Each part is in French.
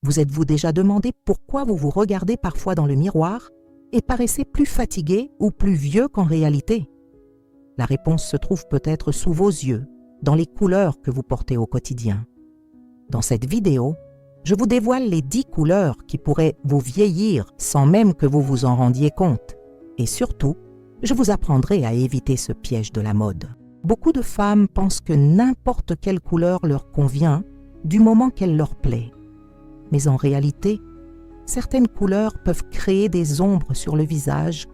Vous êtes-vous déjà demandé pourquoi vous vous regardez parfois dans le miroir et paraissez plus fatigué ou plus vieux qu'en réalité? La réponse se trouve peut-être sous vos yeux, dans les couleurs que vous portez au quotidien. Dans cette vidéo, je vous dévoile les 10 couleurs qui pourraient vous vieillir sans même que vous vous en rendiez compte. Et surtout, je vous apprendrai à éviter ce piège de la mode. Beaucoup de femmes pensent que n'importe quelle couleur leur convient du moment qu'elle leur plaît. Mais en réalité, certaines couleurs peuvent créer des ombres sur le visage,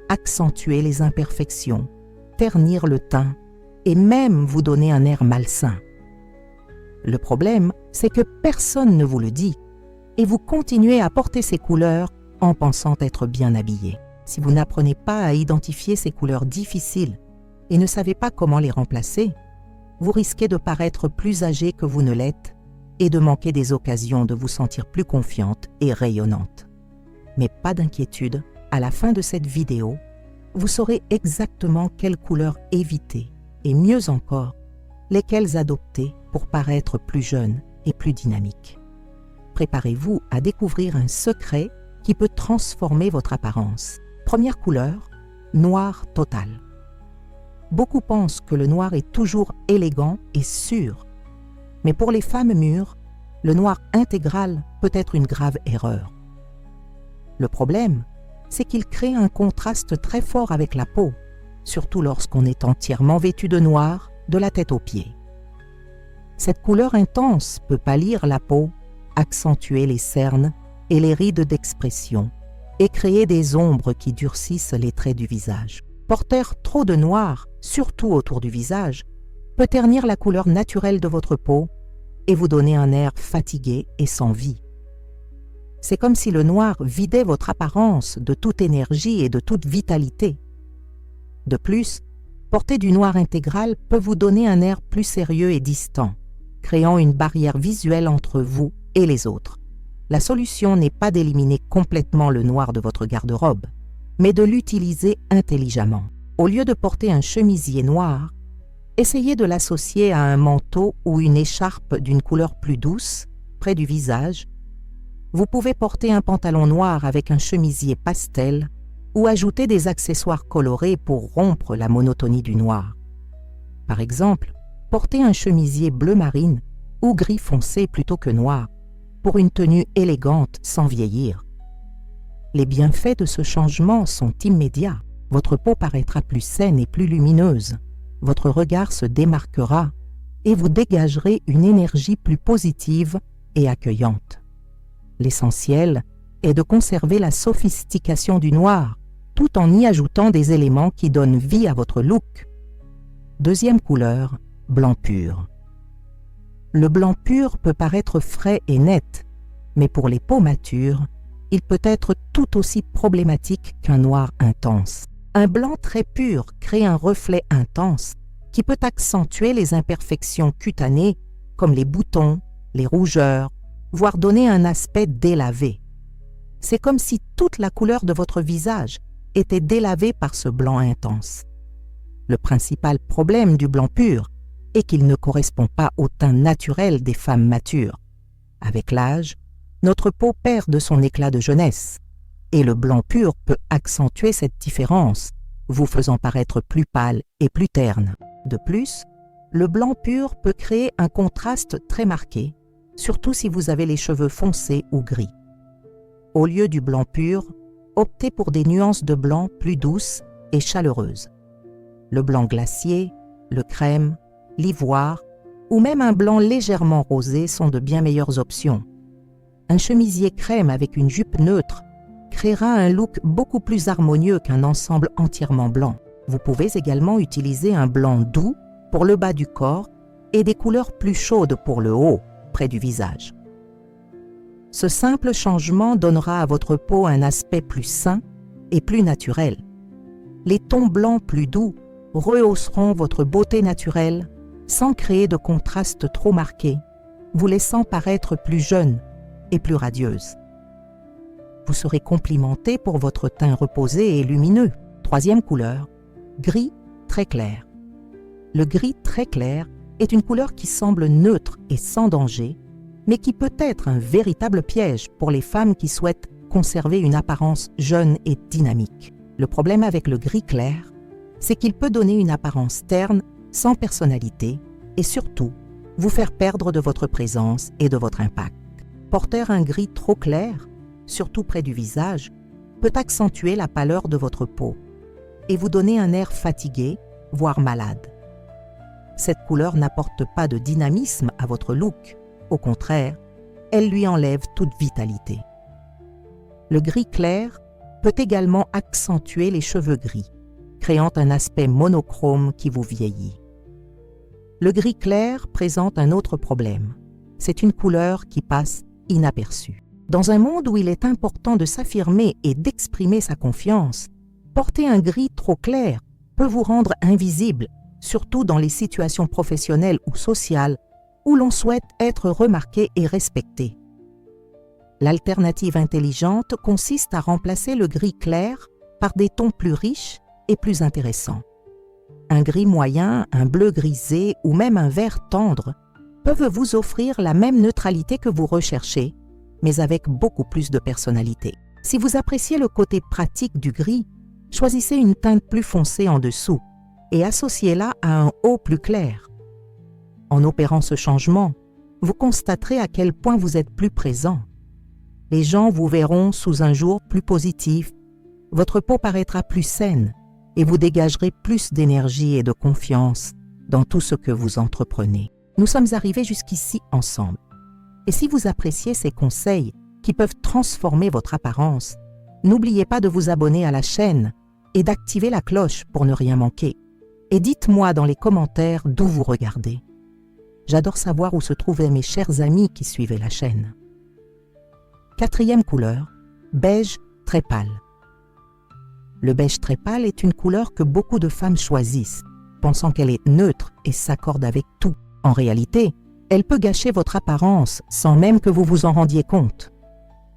accentuer les imperfections, ternir le teint et même vous donner un air malsain. Le problème, c'est que personne ne vous le dit et vous continuez à porter ces couleurs en pensant être bien habillé. Si vous n'apprenez pas à identifier ces couleurs difficiles et ne savez pas comment les remplacer, vous risquez de paraître plus âgé que vous ne l'êtes et de manquer des occasions de vous sentir plus confiante et rayonnante. Mais pas d'inquiétude, à la fin de cette vidéo, vous saurez exactement quelles couleurs éviter et mieux encore, lesquelles adopter pour paraître plus jeune et plus dynamique. Préparez-vous à découvrir un secret qui peut transformer votre apparence. Première couleur, noir total. Beaucoup pensent que le noir est toujours élégant et sûr. Mais pour les femmes mûres, le noir intégral peut être une grave erreur. Le problème, c'est qu'il crée un contraste très fort avec la peau, surtout lorsqu'on est entièrement vêtu de noir, de la tête aux pieds. Cette couleur intense peut pâlir la peau, accentuer les cernes et les rides d'expression et créer des ombres qui durcissent les traits du visage. Porter trop de noir, surtout autour du visage, peut ternir la couleur naturelle de votre peau et vous donner un air fatigué et sans vie. C'est comme si le noir vidait votre apparence de toute énergie et de toute vitalité. De plus, porter du noir intégral peut vous donner un air plus sérieux et distant, créant une barrière visuelle entre vous et les autres. La solution n'est pas d'éliminer complètement le noir de votre garde-robe, mais de l'utiliser intelligemment. Au lieu de porter un chemisier noir, essayez de l'associer à un manteau ou une écharpe d'une couleur plus douce, près du visage. Vous pouvez porter un pantalon noir avec un chemisier pastel ou ajouter des accessoires colorés pour rompre la monotonie du noir. Par exemple, portez un chemisier bleu marine ou gris foncé plutôt que noir, pour une tenue élégante sans vieillir. Les bienfaits de ce changement sont immédiats. Votre peau paraîtra plus saine et plus lumineuse. Votre regard se démarquera et vous dégagerez une énergie plus positive et accueillante. L'essentiel est de conserver la sophistication du noir, tout en y ajoutant des éléments qui donnent vie à votre look. Deuxième couleur, blanc pur. Le blanc pur peut paraître frais et net, mais pour les peaux matures, il peut être tout aussi problématique qu'un noir intense. Un blanc très pur crée un reflet intense qui peut accentuer les imperfections cutanées comme les boutons, les rougeurs, voire donner un aspect délavé. C'est comme si toute la couleur de votre visage était délavée par ce blanc intense. Le principal problème du blanc pur est qu'il ne correspond pas au teint naturel des femmes matures. Avec l'âge, notre peau perd de son éclat de jeunesse, et le blanc pur peut accentuer cette différence, vous faisant paraître plus pâle et plus terne. De plus, le blanc pur peut créer un contraste très marqué, surtout si vous avez les cheveux foncés ou gris. Au lieu du blanc pur, optez pour des nuances de blanc plus douces et chaleureuses. Le blanc glacier, le crème, l'ivoire ou même un blanc légèrement rosé sont de bien meilleures options. Un chemisier crème avec une jupe neutre créera un look beaucoup plus harmonieux qu'un ensemble entièrement blanc. Vous pouvez également utiliser un blanc doux pour le bas du corps et des couleurs plus chaudes pour le haut, près du visage. Ce simple changement donnera à votre peau un aspect plus sain et plus naturel. Les tons blancs plus doux rehausseront votre beauté naturelle sans créer de contraste trop marqué, vous laissant paraître plus jeune et plus radieuse. Vous serez complimenté pour votre teint reposé et lumineux. Troisième couleur, gris très clair. Le gris très clair est une couleur qui semble neutre et sans danger, mais qui peut être un véritable piège pour les femmes qui souhaitent conserver une apparence jeune et dynamique. Le problème avec le gris clair, c'est qu'il peut donner une apparence terne, sans personnalité, et surtout, vous faire perdre de votre présence et de votre impact. Porter un gris trop clair, surtout près du visage, peut accentuer la pâleur de votre peau et vous donner un air fatigué, voire malade. Cette couleur n'apporte pas de dynamisme à votre look. Au contraire, elle lui enlève toute vitalité. Le gris clair peut également accentuer les cheveux gris, créant un aspect monochrome qui vous vieillit. Le gris clair présente un autre problème. C'est une couleur qui passe inaperçue. Dans un monde où il est important de s'affirmer et d'exprimer sa confiance, porter un gris trop clair peut vous rendre invisible, surtout dans les situations professionnelles ou sociales où l'on souhaite être remarqué et respecté. L'alternative intelligente consiste à remplacer le gris clair par des tons plus riches et plus intéressants. Un gris moyen, un bleu grisé ou même un vert tendre peuvent vous offrir la même neutralité que vous recherchez, mais avec beaucoup plus de personnalité. Si vous appréciez le côté pratique du gris, choisissez une teinte plus foncée en dessous et associez-la à un haut plus clair. En opérant ce changement, vous constaterez à quel point vous êtes plus présent. Les gens vous verront sous un jour plus positif, votre peau paraîtra plus saine et vous dégagerez plus d'énergie et de confiance dans tout ce que vous entreprenez. Nous sommes arrivés jusqu'ici ensemble. Et si vous appréciez ces conseils qui peuvent transformer votre apparence, n'oubliez pas de vous abonner à la chaîne et d'activer la cloche pour ne rien manquer. Et dites-moi dans les commentaires d'où vous regardez. J'adore savoir où se trouvaient mes chers amis qui suivaient la chaîne. 4e couleur, beige très pâle. Le beige très pâle est une couleur que beaucoup de femmes choisissent, pensant qu'elle est neutre et s'accorde avec tout. En réalité, elle peut gâcher votre apparence sans même que vous vous en rendiez compte.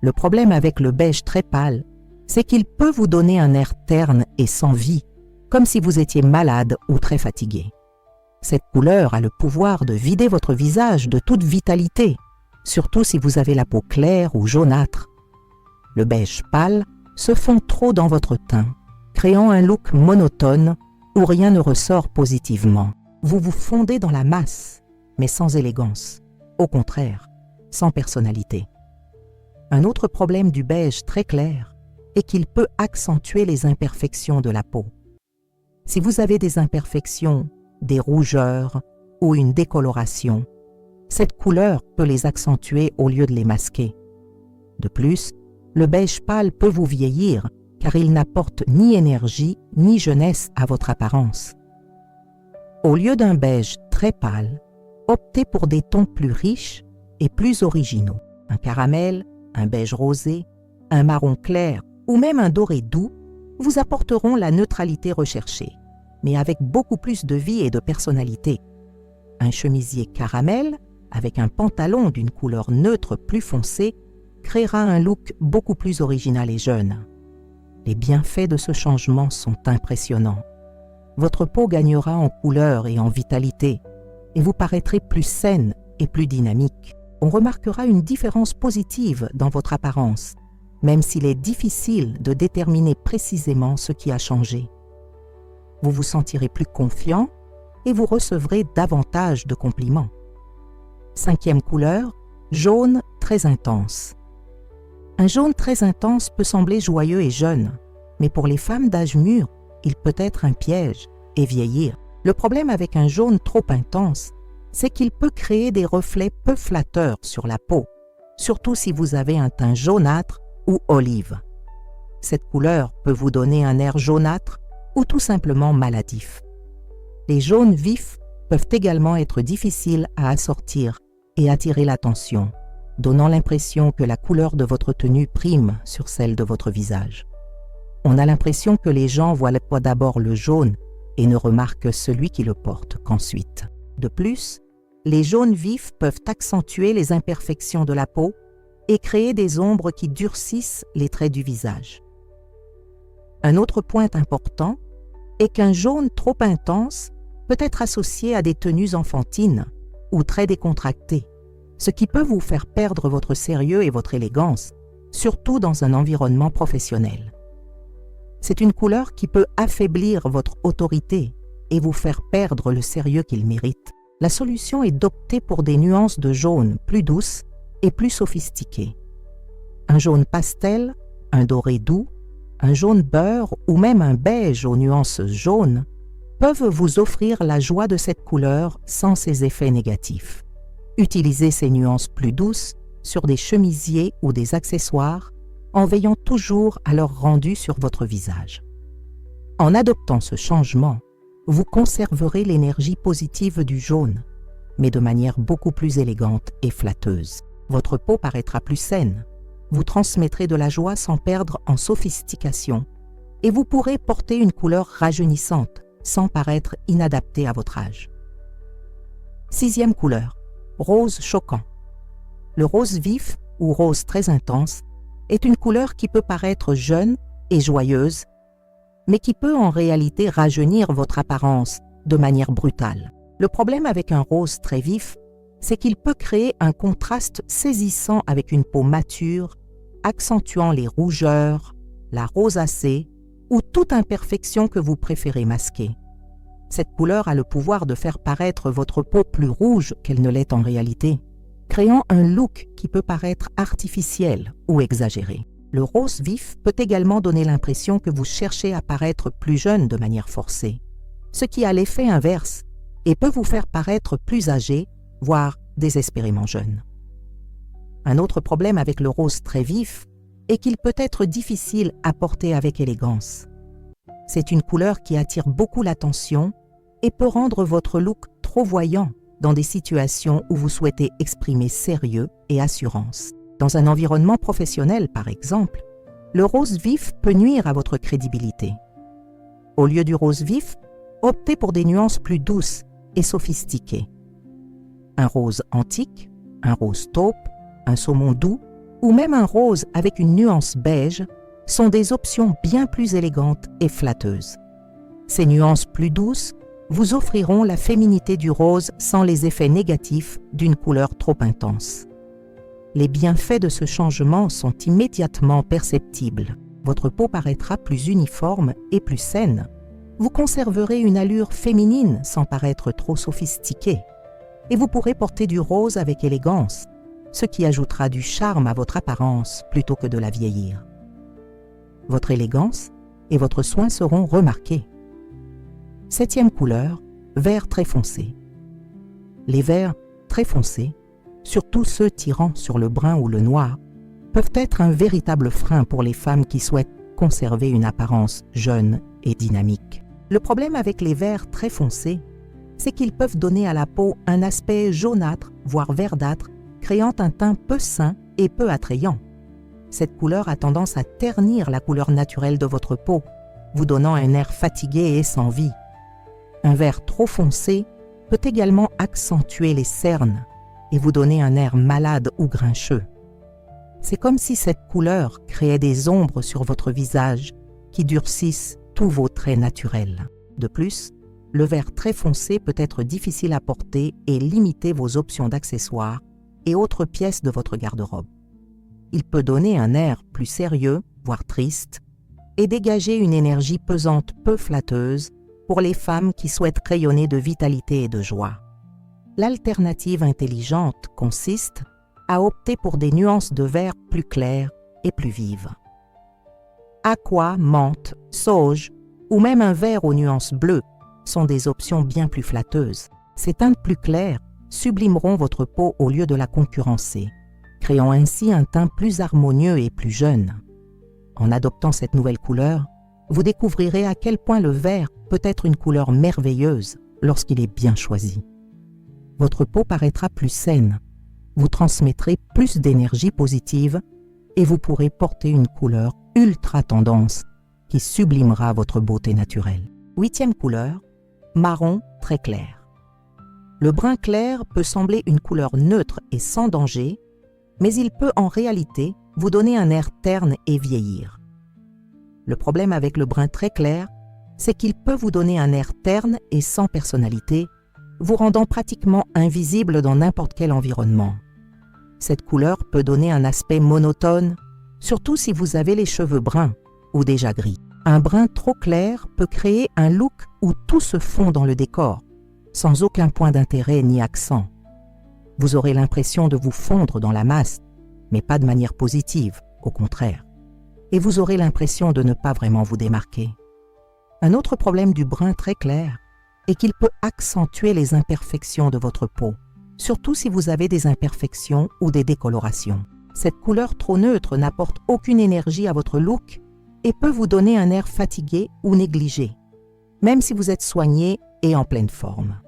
Le problème avec le beige très pâle, c'est qu'il peut vous donner un air terne et sans vie, comme si vous étiez malade ou très fatigué. Cette couleur a le pouvoir de vider votre visage de toute vitalité, surtout si vous avez la peau claire ou jaunâtre. Le beige pâle se fond trop dans votre teint, créant un look monotone où rien ne ressort positivement. Vous vous fondez dans la masse, mais sans élégance. Au contraire, sans personnalité. Un autre problème du beige très clair est qu'il peut accentuer les imperfections de la peau. Si vous avez des imperfections, des rougeurs ou une décoloration, cette couleur peut les accentuer au lieu de les masquer. De plus, le beige pâle peut vous vieillir car il n'apporte ni énergie ni jeunesse à votre apparence. Au lieu d'un beige très pâle, optez pour des tons plus riches et plus originaux. Un caramel, un beige rosé, un marron clair ou même un doré doux vous apporteront la neutralité recherchée, mais avec beaucoup plus de vie et de personnalité. Un chemisier caramel avec un pantalon d'une couleur neutre plus foncée créera un look beaucoup plus original et jeune. Les bienfaits de ce changement sont impressionnants. Votre peau gagnera en couleur et en vitalité, et vous paraîtrez plus saine et plus dynamique. On remarquera une différence positive dans votre apparence, même s'il est difficile de déterminer précisément ce qui a changé. Vous vous sentirez plus confiant et vous recevrez davantage de compliments. 5e couleur, jaune très intense. Un jaune très intense peut sembler joyeux et jeune, mais pour les femmes d'âge mûr, il peut être un piège et vieillir. Le problème avec un jaune trop intense, c'est qu'il peut créer des reflets peu flatteurs sur la peau, surtout si vous avez un teint jaunâtre ou olive. Cette couleur peut vous donner un air jaunâtre ou tout simplement maladif. Les jaunes vifs peuvent également être difficiles à assortir et attirer l'attention, donnant l'impression que la couleur de votre tenue prime sur celle de votre visage. On a l'impression que les gens voient d'abord le jaune et ne remarquent celui qui le porte qu'ensuite. De plus, les jaunes vifs peuvent accentuer les imperfections de la peau et créer des ombres qui durcissent les traits du visage. Un autre point important est qu'un jaune trop intense peut être associé à des tenues enfantines ou très décontractées, ce qui peut vous faire perdre votre sérieux et votre élégance, surtout dans un environnement professionnel. C'est une couleur qui peut affaiblir votre autorité et vous faire perdre le sérieux qu'il mérite. La solution est d'opter pour des nuances de jaune plus douces et plus sophistiquées. Un jaune pastel, un doré doux, un jaune beurre ou même un beige aux nuances jaunes peuvent vous offrir la joie de cette couleur sans ses effets négatifs. Utilisez ces nuances plus douces sur des chemisiers ou des accessoires en veillant toujours à leur rendu sur votre visage. En adoptant ce changement, vous conserverez l'énergie positive du jaune, mais de manière beaucoup plus élégante et flatteuse. Votre peau paraîtra plus saine, vous transmettrez de la joie sans perdre en sophistication et vous pourrez porter une couleur rajeunissante sans paraître inadapté à votre âge. 6e couleur, rose choquant. Le rose vif ou rose très intense est une couleur qui peut paraître jeune et joyeuse, mais qui peut en réalité rajeunir votre apparence de manière brutale. Le problème avec un rose très vif, c'est qu'il peut créer un contraste saisissant avec une peau mature, accentuant les rougeurs, la rosacée ou toute imperfection que vous préférez masquer. Cette couleur a le pouvoir de faire paraître votre peau plus rouge qu'elle ne l'est en réalité, créant un look qui peut paraître artificiel ou exagéré. Le rose vif peut également donner l'impression que vous cherchez à paraître plus jeune de manière forcée, ce qui a l'effet inverse et peut vous faire paraître plus âgé, voire désespérément jeune. Un autre problème avec le rose très vif est qu'il peut être difficile à porter avec élégance. C'est une couleur qui attire beaucoup l'attention et peut rendre votre look trop voyant dans des situations où vous souhaitez exprimer sérieux et assurance. Dans un environnement professionnel, par exemple, le rose vif peut nuire à votre crédibilité. Au lieu du rose vif, optez pour des nuances plus douces et sophistiquées. Un rose antique, un rose taupe, un saumon doux ou même un rose avec une nuance beige sont des options bien plus élégantes et flatteuses. Ces nuances plus douces vous offriront la féminité du rose sans les effets négatifs d'une couleur trop intense. Les bienfaits de ce changement sont immédiatement perceptibles. Votre peau paraîtra plus uniforme et plus saine. Vous conserverez une allure féminine sans paraître trop sophistiquée. Et vous pourrez porter du rose avec élégance, ce qui ajoutera du charme à votre apparence plutôt que de la vieillir. Votre élégance et votre soin seront remarqués. 7e couleur, vert très foncé. Les verts très foncés, surtout ceux tirant sur le brun ou le noir, peuvent être un véritable frein pour les femmes qui souhaitent conserver une apparence jeune et dynamique. Le problème avec les verts très foncés, c'est qu'ils peuvent donner à la peau un aspect jaunâtre, voire verdâtre, créant un teint peu sain et peu attrayant. Cette couleur a tendance à ternir la couleur naturelle de votre peau, vous donnant un air fatigué et sans vie. Un vert trop foncé peut également accentuer les cernes et vous donner un air malade ou grincheux. C'est comme si cette couleur créait des ombres sur votre visage qui durcissent tous vos traits naturels. De plus, le vert très foncé peut être difficile à porter et limiter vos options d'accessoires et autres pièces de votre garde-robe. Il peut donner un air plus sérieux, voire triste, et dégager une énergie pesante peu flatteuse pour les femmes qui souhaitent rayonner de vitalité et de joie. L'alternative intelligente consiste à opter pour des nuances de vert plus claires et plus vives. Aqua, menthe, sauge ou même un vert aux nuances bleues sont des options bien plus flatteuses. Ces teintes plus claires sublimeront votre peau au lieu de la concurrencer, créant ainsi un teint plus harmonieux et plus jeune. En adoptant cette nouvelle couleur, vous découvrirez à quel point le vert peut être une couleur merveilleuse lorsqu'il est bien choisi. Votre peau paraîtra plus saine, vous transmettrez plus d'énergie positive et vous pourrez porter une couleur ultra tendance qui sublimera votre beauté naturelle. 8e couleur, marron très clair. Le brun clair peut sembler une couleur neutre et sans danger, mais il peut en réalité vous donner un air terne et vieillir. Le problème avec le brun très clair, c'est qu'il peut vous donner un air terne et sans personnalité, vous rendant pratiquement invisible dans n'importe quel environnement. Cette couleur peut donner un aspect monotone, surtout si vous avez les cheveux bruns ou déjà gris. Un brun trop clair peut créer un look où tout se fond dans le décor, sans aucun point d'intérêt ni accent. Vous aurez l'impression de vous fondre dans la masse, mais pas de manière positive, au contraire. Et vous aurez l'impression de ne pas vraiment vous démarquer. Un autre problème du brun très clair est qu'il peut accentuer les imperfections de votre peau, surtout si vous avez des imperfections ou des décolorations. Cette couleur trop neutre n'apporte aucune énergie à votre look et peut vous donner un air fatigué ou négligé, même si vous êtes soigné et en pleine forme.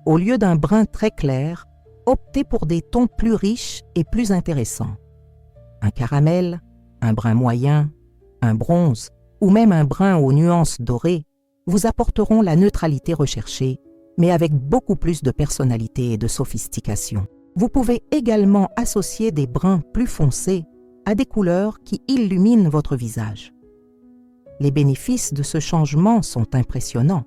Au lieu d'un brun très clair, optez pour des tons plus riches et plus intéressants. Un caramel, un brun moyen, un bronze ou même un brun aux nuances dorées vous apporteront la neutralité recherchée, mais avec beaucoup plus de personnalité et de sophistication. Vous pouvez également associer des bruns plus foncés à des couleurs qui illuminent votre visage. Les bénéfices de ce changement sont impressionnants.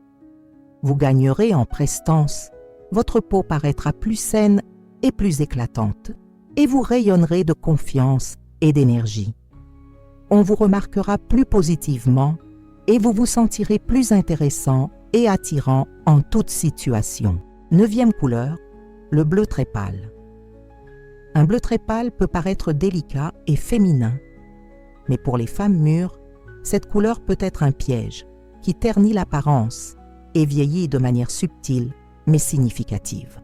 Vous gagnerez en prestance, votre peau paraîtra plus saine et plus éclatante, et vous rayonnerez de confiance et d'énergie. On vous remarquera plus positivement et vous vous sentirez plus intéressant et attirant en toute situation. 9e couleur, le bleu très pâle. Un bleu très pâle peut paraître délicat et féminin, mais pour les femmes mûres, cette couleur peut être un piège qui ternit l'apparence et vieillit de manière subtile mais significative.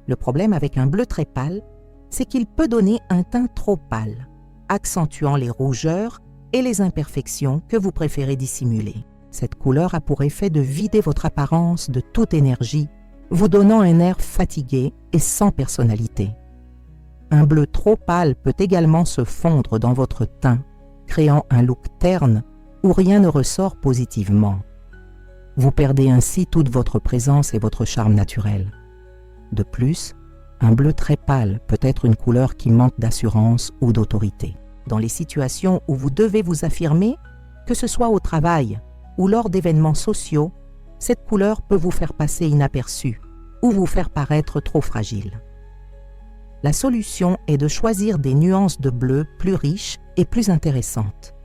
Le problème avec un bleu très pâle, c'est qu'il peut donner un teint trop pâle, accentuant les rougeurs et les imperfections que vous préférez dissimuler. Cette couleur a pour effet de vider votre apparence de toute énergie, vous donnant un air fatigué et sans personnalité. Un bleu trop pâle peut également se fondre dans votre teint, créant un look terne où rien ne ressort positivement. Vous perdez ainsi toute votre présence et votre charme naturel. De plus, un bleu très pâle peut être une couleur qui manque d'assurance ou d'autorité. Dans les situations où vous devez vous affirmer, que ce soit au travail ou lors d'événements sociaux, cette couleur peut vous faire passer inaperçu ou vous faire paraître trop fragile. La solution est de choisir des nuances de bleu plus riches et plus intéressantes.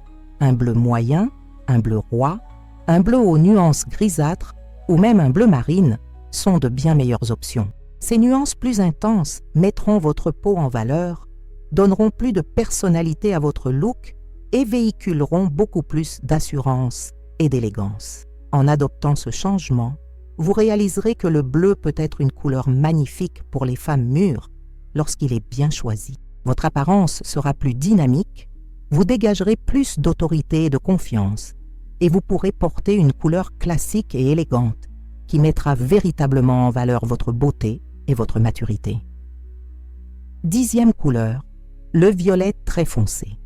Un bleu moyen, un bleu roi, un bleu aux nuances grisâtres ou même un bleu marine sont de bien meilleures options. Ces nuances plus intenses mettront votre peau en valeur, donneront plus de personnalité à votre look et véhiculeront beaucoup plus d'assurance et d'élégance. En adoptant ce changement, vous réaliserez que le bleu peut être une couleur magnifique pour les femmes mûres lorsqu'il est bien choisi. Votre apparence sera plus dynamique, vous dégagerez plus d'autorité et de confiance, et vous pourrez porter une couleur classique et élégante qui mettra véritablement en valeur votre beauté et votre maturité. 10e couleur, le violet très foncé.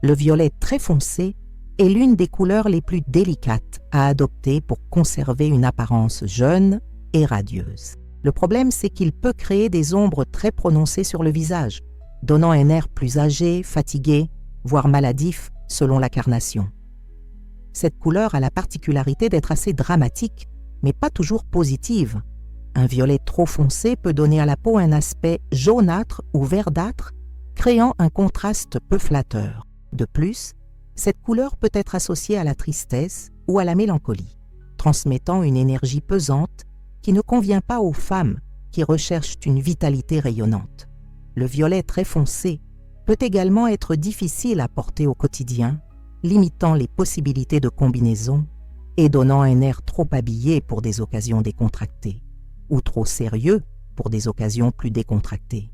Le violet très foncé est l'une des couleurs les plus délicates à adopter pour conserver une apparence jeune et radieuse. Le problème, c'est qu'il peut créer des ombres très prononcées sur le visage, donnant un air plus âgé, fatigué, voire maladif selon la carnation. Cette couleur a la particularité d'être assez dramatique, mais pas toujours positive. Un violet trop foncé peut donner à la peau un aspect jaunâtre ou verdâtre, créant un contraste peu flatteur. De plus, cette couleur peut être associée à la tristesse ou à la mélancolie, transmettant une énergie pesante qui ne convient pas aux femmes qui recherchent une vitalité rayonnante. Le violet très foncé peut également être difficile à porter au quotidien, limitant les possibilités de combinaison et donnant un air trop habillé pour des occasions décontractées ou trop sérieux pour des occasions plus décontractées.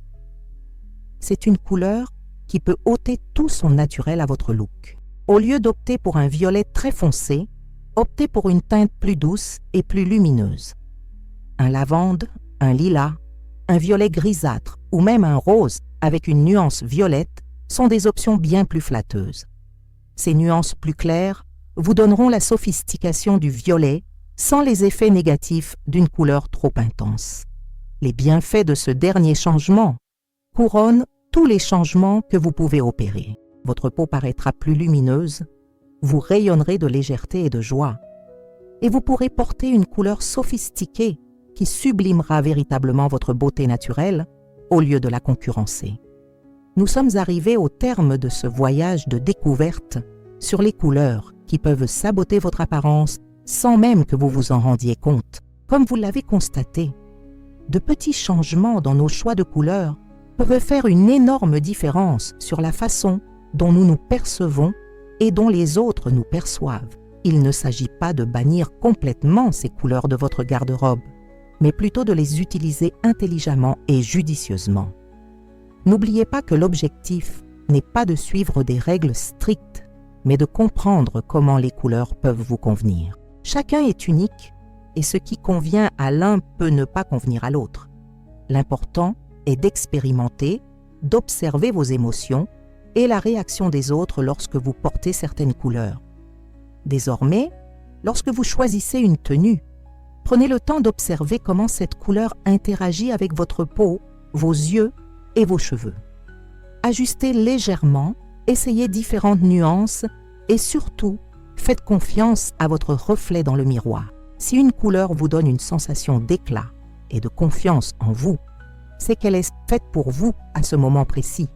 C'est une couleur qui peut ôter tout son naturel à votre look. Au lieu d'opter pour un violet très foncé, optez pour une teinte plus douce et plus lumineuse. Un lavande, un lilas, un violet grisâtre ou même un rose avec une nuance violette sont des options bien plus flatteuses. Ces nuances plus claires vous donneront la sophistication du violet sans les effets négatifs d'une couleur trop intense. Les bienfaits de ce dernier changement couronnent tous les changements que vous pouvez opérer. Votre peau paraîtra plus lumineuse, vous rayonnerez de légèreté et de joie, et vous pourrez porter une couleur sophistiquée qui sublimera véritablement votre beauté naturelle au lieu de la concurrencer. Nous sommes arrivés au terme de ce voyage de découverte sur les couleurs qui peuvent saboter votre apparence sans même que vous vous en rendiez compte. Comme vous l'avez constaté, de petits changements dans nos choix de couleurs peuvent faire une énorme différence sur la façon dont nous nous percevons et dont les autres nous perçoivent. Il ne s'agit pas de bannir complètement ces couleurs de votre garde-robe, mais plutôt de les utiliser intelligemment et judicieusement. N'oubliez pas que l'objectif n'est pas de suivre des règles strictes, mais de comprendre comment les couleurs peuvent vous convenir. Chacun est unique et ce qui convient à l'un peut ne pas convenir à l'autre. L'important est d'expérimenter, d'observer vos émotions et la réaction des autres lorsque vous portez certaines couleurs. Désormais, lorsque vous choisissez une tenue, prenez le temps d'observer comment cette couleur interagit avec votre peau, vos yeux et vos cheveux. Ajustez légèrement, essayez différentes nuances et surtout, faites confiance à votre reflet dans le miroir. Si une couleur vous donne une sensation d'éclat et de confiance en vous, c'est qu'elle est faite pour vous à ce moment précis.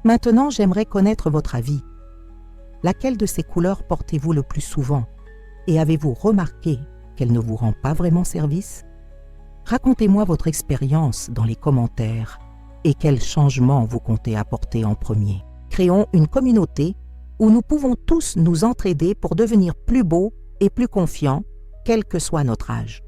Maintenant, j'aimerais connaître votre avis. Laquelle de ces couleurs portez-vous le plus souvent? Et avez-vous remarqué qu'elle ne vous rend pas vraiment service? Racontez-moi votre expérience dans les commentaires et quels changements vous comptez apporter en premier. Créons une communauté où nous pouvons tous nous entraider pour devenir plus beaux et plus confiants, quel que soit notre âge.